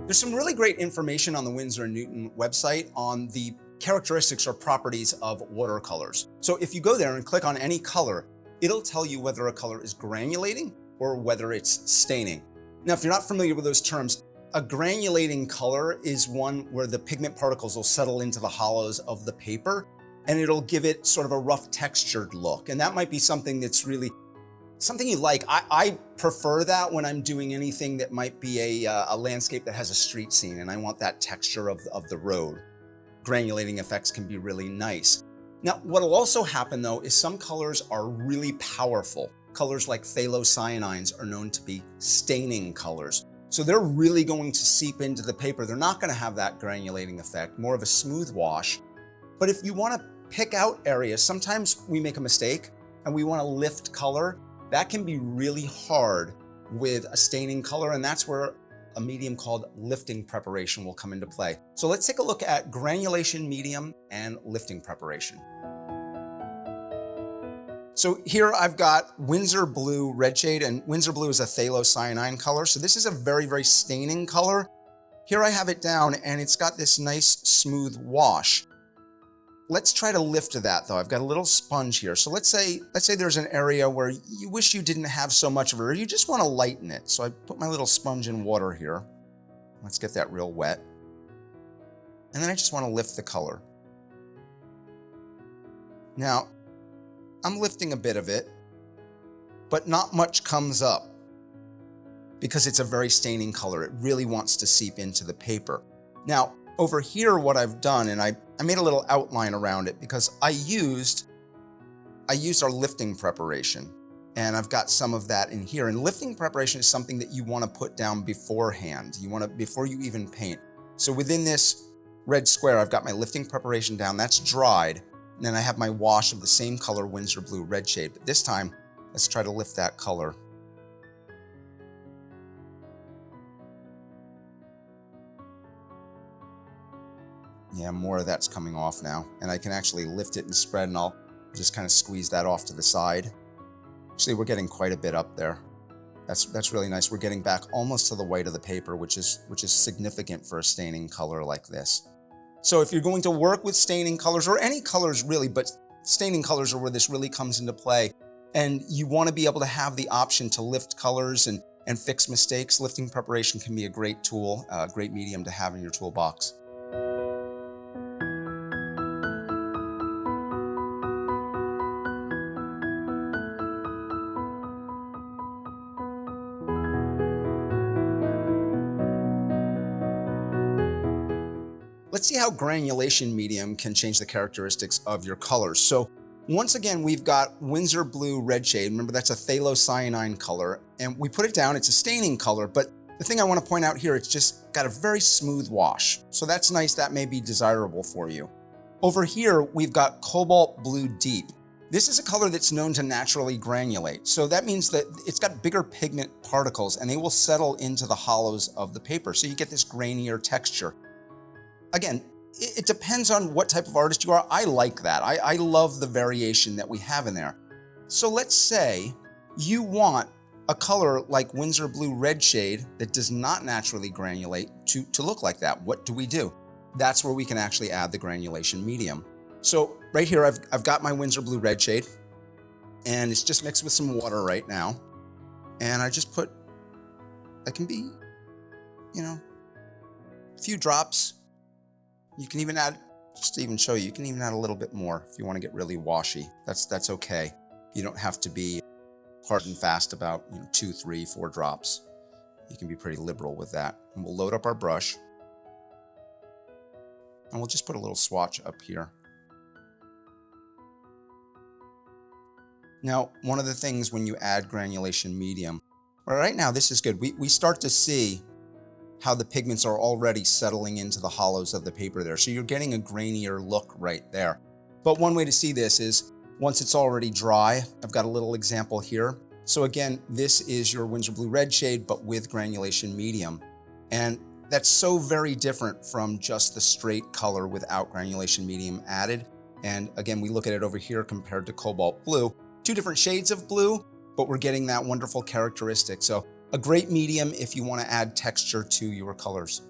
There's some really great information on the Winsor & Newton website on the characteristics or properties of watercolors. So if you go there and click on any color, it'll tell you whether a color is granulating or whether it's staining. Now, if you're not familiar with those terms, a granulating color is one where the pigment particles will settle into the hollows of the paper and it'll give it sort of a rough textured look. And that might be something that's really something you like. I prefer that when I'm doing anything that might be a landscape that has a street scene and I want that texture of the road. Granulating effects can be really nice. Now, what'll also happen though is some colors are really powerful. Colors like phthalocyanines are known to be staining colors. So they're really going to seep into the paper. They're not going to have that granulating effect, more of a smooth wash. But if you want to pick out areas, sometimes we make a mistake and we want to lift color. That can be really hard with a staining color, and that's where a medium called lifting preparation will come into play. So let's take a look at granulation medium and lifting preparation. So here I've got Winsor Blue red shade, and Winsor Blue is a phthalocyanine color. So this is a very, very staining color. Here I have it down and it's got this nice smooth wash. Let's try to lift that though. I've got a little sponge here. So let's say there's an area where you wish you didn't have so much of it, or you just want to lighten it. So I put my little sponge in water here. Let's get that real wet. And then I just want to lift the color. Now, I'm lifting a bit of it, but not much comes up because it's a very staining color. It really wants to seep into the paper. Now, over here, what I've done, and I made a little outline around it because I used our lifting preparation, and I've got some of that in here. And lifting preparation is something that you want to put down beforehand. You want to, before you even paint. So within this red square, I've got my lifting preparation down. That's dried. And then I have my wash of the same color, Winsor Blue red shade. But this time, let's try to lift that color. Yeah, more of that's coming off now. And I can actually lift it and spread, and I'll just kind of squeeze that off to the side. Actually, we're getting quite a bit up there. That's really nice. We're getting back almost to the white of the paper, which is significant for a staining color like this. So if you're going to work with staining colors, or any colors really, but staining colors are where this really comes into play, and you want to be able to have the option to lift colors and fix mistakes, lifting preparation can be a great tool, a great medium to have in your toolbox. Let's see how granulation medium can change the characteristics of your colors. So once again, we've got Winsor Blue red shade. Remember, that's a phthalocyanine color, and we put it down. It's a staining color, but the thing I want to point out here, it's just got a very smooth wash. So that's nice. That may be desirable for you. Over here, we've got Cobalt Blue Deep. This is a color that's known to naturally granulate. So that means that it's got bigger pigment particles and they will settle into the hollows of the paper. So you get this grainier texture. Again, it depends on what type of artist you are. I like that. I love the variation that we have in there. So let's say you want a color like Winsor Blue red shade that does not naturally granulate to look like that. What do? That's where we can actually add the granulation medium. So right here, I've got my Winsor Blue red shade, and it's just mixed with some water right now. And I just put, that can be, a few drops. You can even add, just to even show you, you can even add a little bit more if you want to get really washy. That's okay. You don't have to be hard and fast about 2, 3, 4 drops. You can be pretty liberal with that. And we'll load up our brush. And we'll just put a little swatch up here. Now, one of the things when you add granulation medium, well, right now this is good. We start to see how the pigments are already settling into the hollows of the paper there. So you're getting a grainier look right there. But one way to see this is once it's already dry. I've got a little example here. So again, this is your Winsor Blue red shade, but with granulation medium. And that's so very different from just the straight color without granulation medium added. And again, we look at it over here compared to Cobalt Blue. 2 different shades of blue, but we're getting that wonderful characteristic. So a great medium if you want to add texture to your colors.